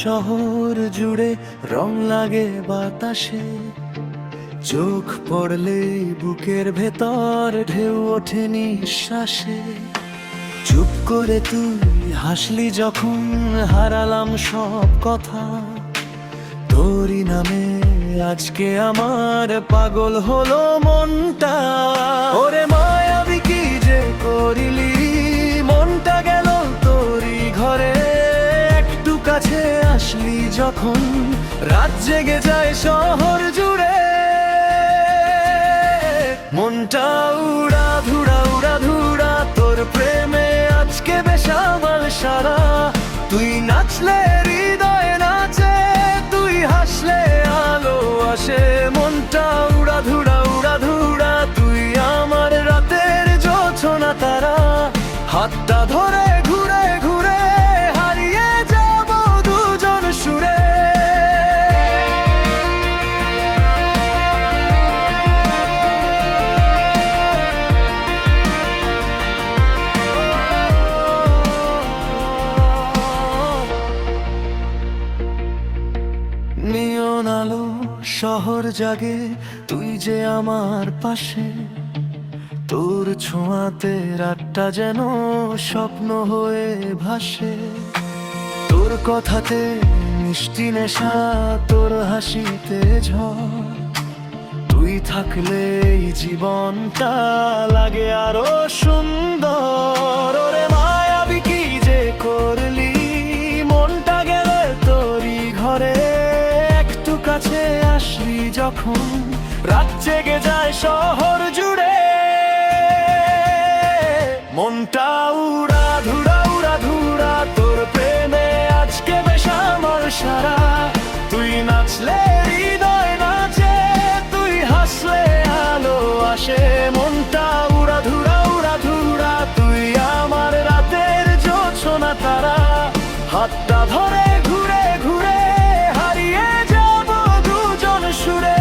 শহর জুড়ে, রং লাগে বাতাসে। চোখ পড়লে বুকের ভেতর ঢেউ ওঠে নিঃশ্বাসে। চুপ করে তুই হাসলি যখন, হারালাম সব কথা। তোরই নামে আজকে আমার পাগল হলো মনটা। ওরে মায়াবী কি যে করিলি, মনটা গেল তোরই ঘরে। একটু কাছে আসলি যখন, রাত জেগে যায় শহর জুড়ে। মনটা উড়া ধুরা উড়া ধুরা, তোর প্রেমে আজকে বেসামাল সারা। তুই নাচলে হৃদয় নাচে, তুই হাসলে আলো আসে। মনটা উড়া ধুরা উড়া ধুরা, তুই আমার রাতের জোছনা তারা। হাতটা ধরে ঘুরে ঘুরে হারিয়ে যাব দুজন সুরে। নিয়ন আলো শহর জাগে, তুই যে আমার পাশে। তোর ছোঁয়াতে রাতটা যেন স্বপ্ন হয়ে ভাসে। তোর কথাতে মিষ্টি নেশা, তোর হাসিতে ঝড়। তুই থাকলে এই জীবনটা লাগে আরো সুন্দর। ওরে মায়াবী কি যে করলি, মনটা গেলে তোরই ঘরে। একটু কাছে আসলি যখন, রাত জেগে যায় শহর জুড়ে। মনটা উড়া ধুরা উড়া ধুরা, তোর প্রেমে আজকে বেসামাল সারা। তুই নাচলে হৃদয় নাচে, তুই হাসলে আলো আসে। মনটা উড়া ধুরা উড়া ধুরা, তুই আমার রাতের জোছনা তারা। হাতটা ধরে ঘুরে ঘুরে হারিয়ে যাব দুজন সুরে।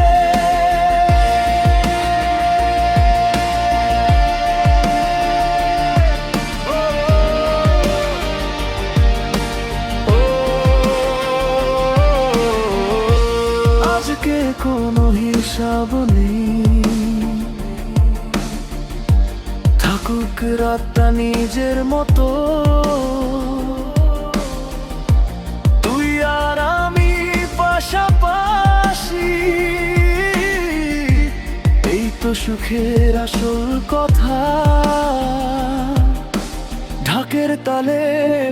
আজকে কোনো হিসাব নেই, থাকুক রাতটা নিজের মতো। তুই আর আমি পাশাপাশি, এই তো সুখের আসল কথা। ঢাকের তালে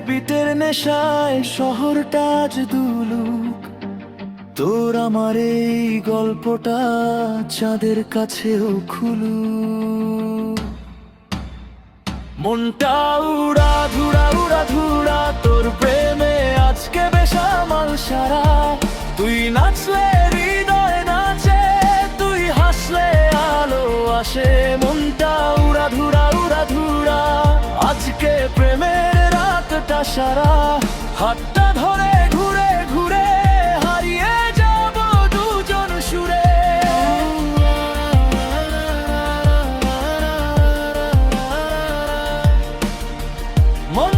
বিটের নেশায় শহরটা আজ দুলুক। তোর আমার এই গল্পটা চাঁদের কাছেও খুলু। মনটা উড়া ধুরা উড়া ধুরা, তোর প্রেমে আজকে বেসামাল সারা। তুই নাচলে হৃদয় নাচে, তুই হাসলে আলো আসে। মনটা উড়া ধুরা উড়া ধুরা, আজকে প্রেমের রাতটা সারা। হাতটা ধরে ঘুরে ঘুরে হারিয়ে যাব দুজন সুরে। মন